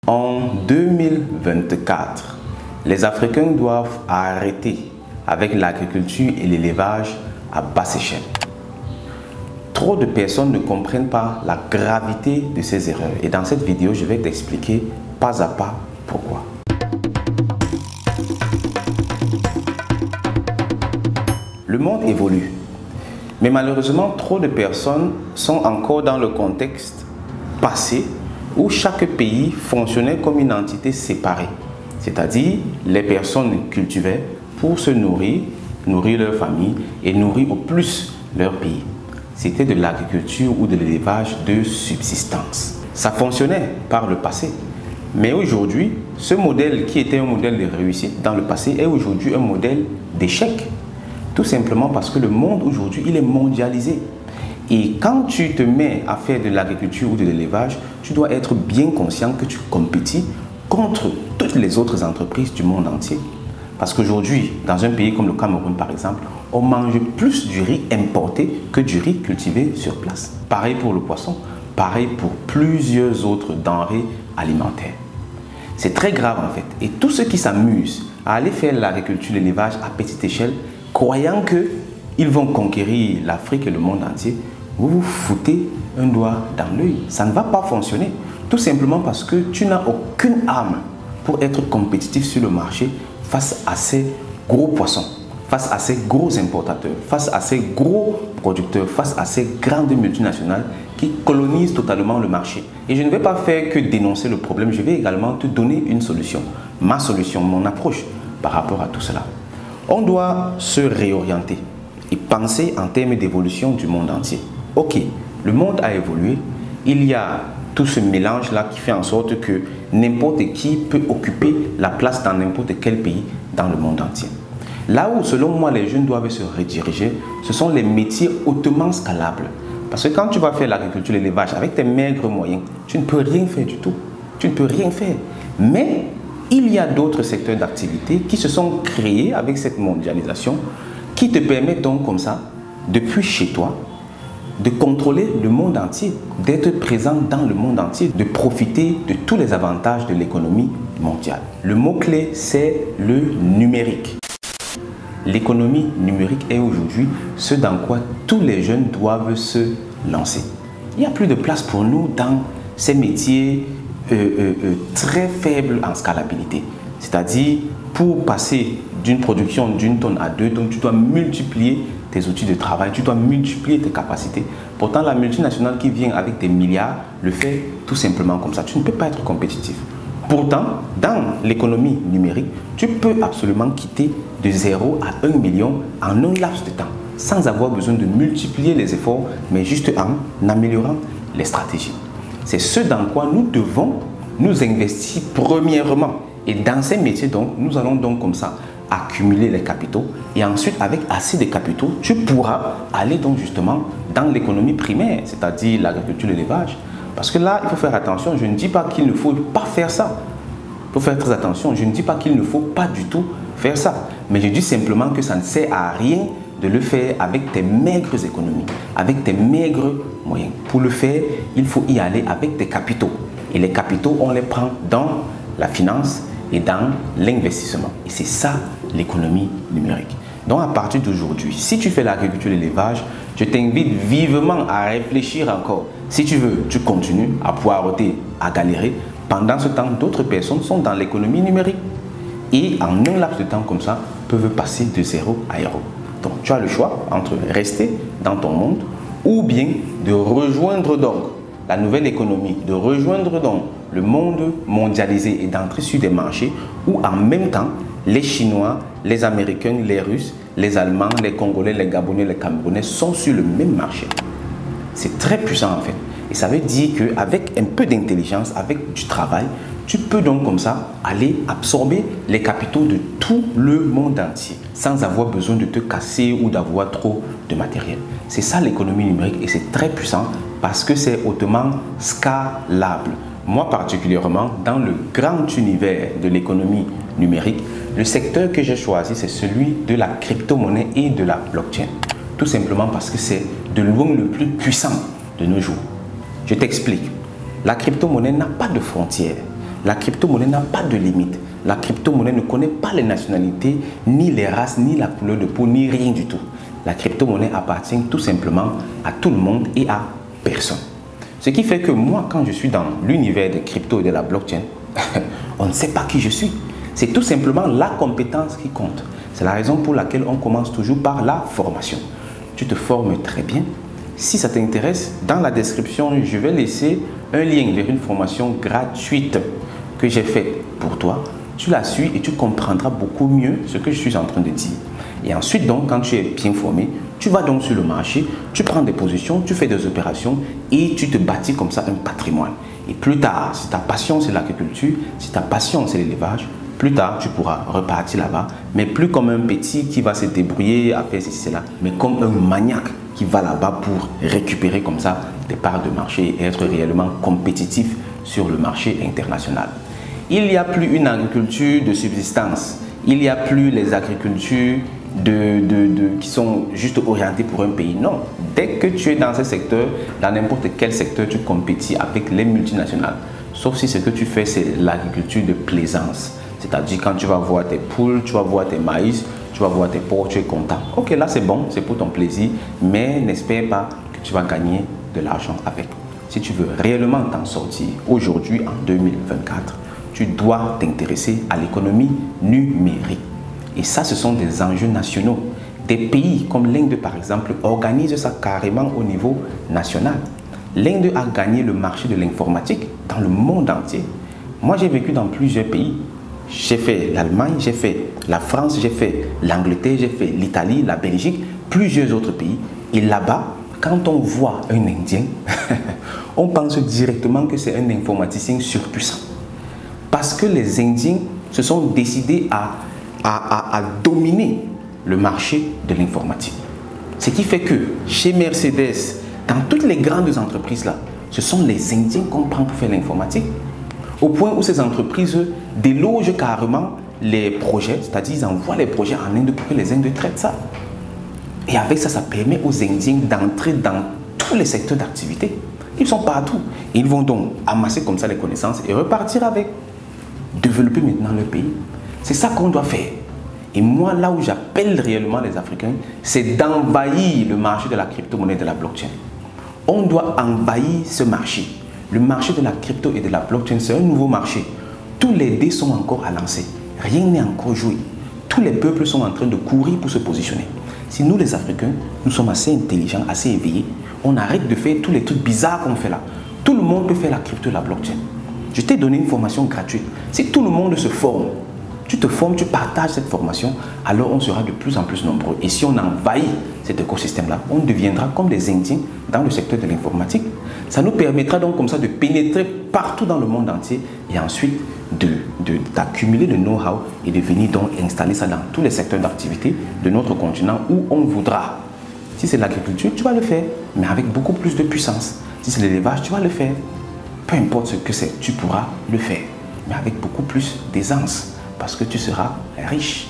En 2024, les Africains doivent arrêter avec l'agriculture et l'élevage à basse échelle. Trop de personnes ne comprennent pas la gravité de ces erreurs et dans cette vidéo, je vais t'expliquer pas à pas pourquoi. Le monde évolue, mais malheureusement, trop de personnes sont encore dans le contexte passé où chaque pays fonctionnait comme une entité séparée. C'est-à-dire, les personnes cultivaient pour se nourrir, nourrir leur famille et nourrir au plus leur pays. C'était de l'agriculture ou de l'élevage de subsistance. Ça fonctionnait par le passé. Mais aujourd'hui, ce modèle qui était un modèle de réussite dans le passé est aujourd'hui un modèle d'échec. Tout simplement parce que le monde aujourd'hui, il est mondialisé. Et quand tu te mets à faire de l'agriculture ou de l'élevage, tu dois être bien conscient que tu compétis contre toutes les autres entreprises du monde entier. Parce qu'aujourd'hui, dans un pays comme le Cameroun par exemple, on mange plus du riz importé que du riz cultivé sur place. Pareil pour le poisson, pareil pour plusieurs autres denrées alimentaires. C'est très grave en fait. Et tous ceux qui s'amusent à aller faire l'agriculture, l'élevage à petite échelle, croyant qu'ils vont conquérir l'Afrique et le monde entier, vous vous foutez un doigt dans l'œil. Ça ne va pas fonctionner. Tout simplement parce que tu n'as aucune arme pour être compétitif sur le marché face à ces gros poissons, face à ces gros importateurs, face à ces gros producteurs, face à ces grandes multinationales qui colonisent totalement le marché. Et je ne vais pas faire que dénoncer le problème, je vais également te donner une solution. Ma solution, mon approche par rapport à tout cela. On doit se réorienter et penser en termes d'évolution du monde entier. Ok, le monde a évolué, il y a tout ce mélange-là qui fait en sorte que n'importe qui peut occuper la place dans n'importe quel pays dans le monde entier. Là où, selon moi, les jeunes doivent se rediriger, ce sont les métiers hautement scalables. Parce que quand tu vas faire l'agriculture, l'élevage, avec tes maigres moyens, tu ne peux rien faire du tout. Tu ne peux rien faire. Mais il y a d'autres secteurs d'activité qui se sont créés avec cette mondialisation, qui te permettent donc comme ça, depuis chez toi, de contrôler le monde entier, d'être présent dans le monde entier, de profiter de tous les avantages de l'économie mondiale. Le mot-clé, c'est le numérique. L'économie numérique est aujourd'hui ce dans quoi tous les jeunes doivent se lancer. Il n'y a plus de place pour nous dans ces métiers très faibles en scalabilité. C'est-à-dire, pour passer d'une production d'une tonne à 2 tonnes, tu dois multiplier tes outils de travail, tu dois multiplier tes capacités. Pourtant, la multinationale qui vient avec des milliards le fait tout simplement comme ça. Tu ne peux pas être compétitif. Pourtant, dans l'économie numérique, tu peux absolument quitter de 0 à 1 million en un laps de temps, sans avoir besoin de multiplier les efforts, mais juste en améliorant les stratégies. C'est ce dans quoi nous devons nous investir premièrement. Et dans ces métiers, donc, nous allons donc comme ça accumuler les capitaux et ensuite avec assez de capitaux, tu pourras aller donc justement dans l'économie primaire, c'est-à-dire l'agriculture, l'élevage. Parce que là, il faut faire attention, je ne dis pas qu'il ne faut pas faire ça. Il faut faire très attention, je ne dis pas qu'il ne faut pas du tout faire ça. Mais je dis simplement que ça ne sert à rien de le faire avec tes maigres économies, avec tes maigres moyens. Pour le faire, il faut y aller avec tes capitaux. Et les capitaux, on les prend dans la finance et dans l'investissement. Et c'est ça l'économie numérique. Donc à partir d'aujourd'hui, si tu fais l'agriculture et l'élevage, je t'invite vivement à réfléchir encore. Si tu veux, tu continues à poireauter, à galérer. Pendant ce temps, d'autres personnes sont dans l'économie numérique. Et en un laps de temps comme ça, peuvent passer de 0 à 0. Donc tu as le choix entre rester dans ton monde ou bien de rejoindre donc la nouvelle économie, de rejoindre donc le monde mondialisé et d'entrer sur des marchés où en même temps, les Chinois, les Américains, les Russes, les Allemands, les Congolais, les Gabonais, les Camerounais sont sur le même marché. C'est très puissant en fait. Et ça veut dire qu'avec un peu d'intelligence, avec du travail, tu peux donc comme ça aller absorber les capitaux de tout le monde entier sans avoir besoin de te casser ou d'avoir trop de matériel. C'est ça l'économie numérique et c'est très puissant parce que c'est hautement scalable. Moi particulièrement, dans le grand univers de l'économie numérique, le secteur que j'ai choisi, c'est celui de la crypto-monnaie et de la blockchain. Tout simplement parce que c'est de loin le plus puissant de nos jours. Je t'explique. La crypto-monnaie n'a pas de frontières. La crypto-monnaie n'a pas de limite. La crypto-monnaie ne connaît pas les nationalités, ni les races, ni la couleur de peau, ni rien du tout. La crypto-monnaie appartient tout simplement à tout le monde et à personne. Ce qui fait que moi, quand je suis dans l'univers des cryptos et de la blockchain, on ne sait pas qui je suis. C'est tout simplement la compétence qui compte. C'est la raison pour laquelle on commence toujours par la formation. Tu te formes très bien. Si ça t'intéresse, dans la description, je vais laisser un lien vers une formation gratuite que j'ai faite pour toi. Tu la suis et tu comprendras beaucoup mieux ce que je suis en train de dire. Et ensuite, donc, quand tu es bien formé, tu vas donc sur le marché, tu prends des positions, tu fais des opérations et tu te bâtis comme ça un patrimoine. Et plus tard, si ta passion c'est l'agriculture, si ta passion c'est l'élevage, plus tard tu pourras repartir là-bas, mais plus comme un petit qui va se débrouiller à faire ceci, cela, mais comme un maniaque qui va là-bas pour récupérer comme ça des parts de marché et être réellement compétitif sur le marché international. Il n'y a plus une agriculture de subsistance, il n'y a plus les agricultures qui sont juste orientées pour un pays. Non, dès que tu es dans ce secteur, dans n'importe quel secteur, tu compétis avec les multinationales. Sauf si ce que tu fais, c'est l'agriculture de plaisance. C'est-à-dire quand tu vas voir tes poules, tu vas voir tes maïs, tu vas voir tes porcs, tu es content. Ok, là c'est bon, c'est pour ton plaisir, mais n'espère pas que tu vas gagner de l'argent avec. Si tu veux réellement t'en sortir aujourd'hui en 2024, tu dois t'intéresser à l'économie numérique. Et ça, ce sont des enjeux nationaux. Des pays comme l'Inde, par exemple, organisent ça carrément au niveau national. L'Inde a gagné le marché de l'informatique dans le monde entier. Moi, j'ai vécu dans plusieurs pays. J'ai fait l'Allemagne, j'ai fait la France, j'ai fait l'Angleterre, j'ai fait l'Italie, la Belgique, plusieurs autres pays. Et là-bas, quand on voit un Indien, on pense directement que c'est un informaticien surpuissant. Parce que les Indiens se sont décidés à dominer le marché de l'informatique. Ce qui fait que chez Mercedes, dans toutes les grandes entreprises là, ce sont les Indiens qu'on prend pour faire l'informatique. Au point où ces entreprises délogent carrément les projets, c'est-à-dire ils envoient les projets en Inde pour que les Indes traitent ça. Et avec ça, ça permet aux Indiens d'entrer dans tous les secteurs d'activité. Ils sont partout. Et ils vont donc amasser comme ça les connaissances et repartir avec. Développer maintenant le pays. C'est ça qu'on doit faire. Et moi, là où j'appelle réellement les Africains, c'est d'envahir le marché de la crypto-monnaie et de la blockchain. On doit envahir ce marché. Le marché de la crypto et de la blockchain, c'est un nouveau marché. Tous les dés sont encore à lancer. Rien n'est encore joué. Tous les peuples sont en train de courir pour se positionner. Si nous, les Africains, nous sommes assez intelligents, assez éveillés, on arrête de faire tous les trucs bizarres qu'on fait là. Tout le monde peut faire la crypto et la blockchain. Je t'ai donné une formation gratuite. Si tout le monde se forme, tu te formes, tu partages cette formation, alors on sera de plus en plus nombreux. Et si on envahit cet écosystème-là, on deviendra comme des Indiens dans le secteur de l'informatique. Ça nous permettra donc comme ça de pénétrer partout dans le monde entier et ensuite d'accumuler le know-how et de venir donc installer ça dans tous les secteurs d'activité de notre continent où on voudra. Si c'est l'agriculture, tu vas le faire, mais avec beaucoup plus de puissance. Si c'est l'élevage, tu vas le faire. Peu importe ce que c'est, tu pourras le faire, mais avec beaucoup plus d'aisance, parce que tu seras riche.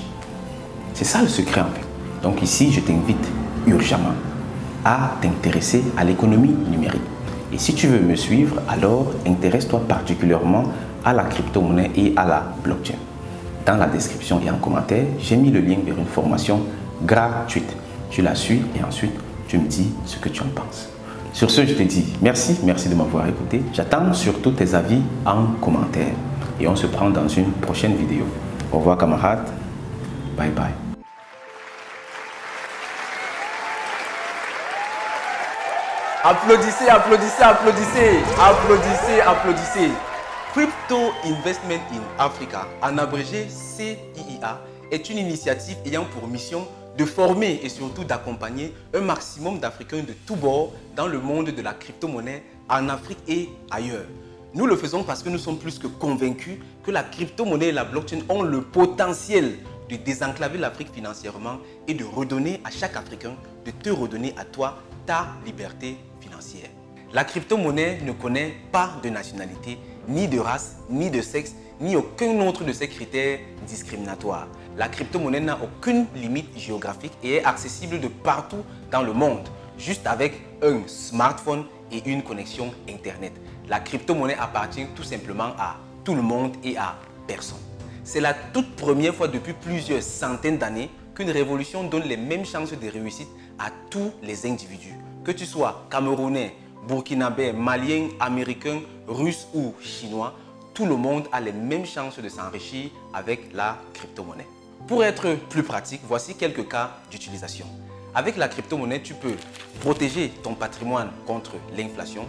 C'est ça le secret en fait. Donc ici, je t'invite urgemment à t'intéresser à l'économie numérique. Et si tu veux me suivre, alors intéresse-toi particulièrement à la crypto-monnaie et à la blockchain. Dans la description et en commentaire, j'ai mis le lien vers une formation gratuite. Tu la suis et ensuite, tu me dis ce que tu en penses. Sur ce, je te dis merci de m'avoir écouté. J'attends surtout tes avis en commentaire. Et on se prend dans une prochaine vidéo. Au revoir camarades. Bye bye. Applaudissez, applaudissez, applaudissez, applaudissez, applaudissez. Crypto Investment in Africa, en abrégé CIIA, est une initiative ayant pour mission de former et surtout d'accompagner un maximum d'Africains de tous bords dans le monde de la crypto-monnaie en Afrique et ailleurs. Nous le faisons parce que nous sommes plus que convaincus que la crypto-monnaie et la blockchain ont le potentiel de désenclaver l'Afrique financièrement et de redonner à chaque Africain, de te redonner à toi ta liberté financière. La crypto-monnaie ne connaît pas de nationalité, ni de race, ni de sexe, ni aucun autre de ces critères discriminatoires. La crypto-monnaie n'a aucune limite géographique et est accessible de partout dans le monde, juste avec un smartphone et une connexion Internet. La crypto-monnaie appartient tout simplement à tout le monde et à personne. C'est la toute première fois depuis plusieurs centaines d'années qu'une révolution donne les mêmes chances de réussite à tous les individus. Que tu sois camerounais, burkinabé, malien, américain, russe ou chinois, tout le monde a les mêmes chances de s'enrichir avec la crypto-monnaie. Pour être plus pratique, voici quelques cas d'utilisation. Avec la crypto-monnaie, tu peux protéger ton patrimoine contre l'inflation.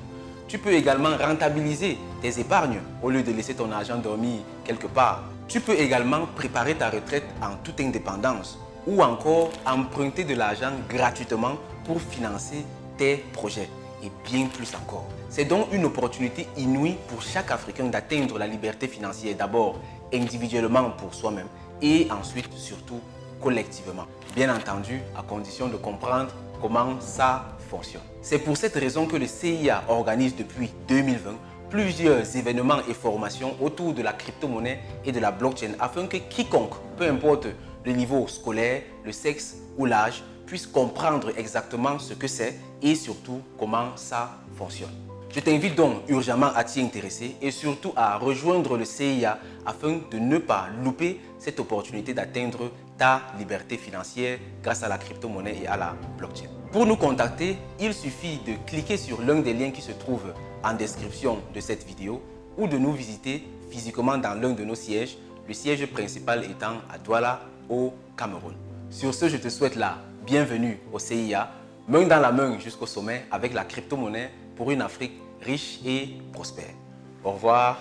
Tu peux également rentabiliser tes épargnes au lieu de laisser ton argent dormir quelque part. Tu peux également préparer ta retraite en toute indépendance ou encore emprunter de l'argent gratuitement pour financer tes projets et bien plus encore. C'est donc une opportunité inouïe pour chaque Africain d'atteindre la liberté financière, d'abord individuellement pour soi-même et ensuite surtout collectivement. Bien entendu, à condition de comprendre comment ça fonctionne. C'est pour cette raison que le CIA organise depuis 2020 plusieurs événements et formations autour de la crypto-monnaie et de la blockchain afin que quiconque, peu importe le niveau scolaire, le sexe ou l'âge, puisse comprendre exactement ce que c'est et surtout comment ça fonctionne. Je t'invite donc urgemment à t'y intéresser et surtout à rejoindre le CIA afin de ne pas louper cette opportunité d'atteindre ta liberté financière grâce à la crypto-monnaie et à la blockchain. Pour nous contacter, il suffit de cliquer sur l'un des liens qui se trouve en description de cette vidéo ou de nous visiter physiquement dans l'un de nos sièges, le siège principal étant à Douala au Cameroun. Sur ce, je te souhaite la bienvenue au CIA, main dans la main jusqu'au sommet avec la crypto-monnaie pour une Afrique riche et prospère. Au revoir,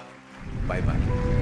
bye bye.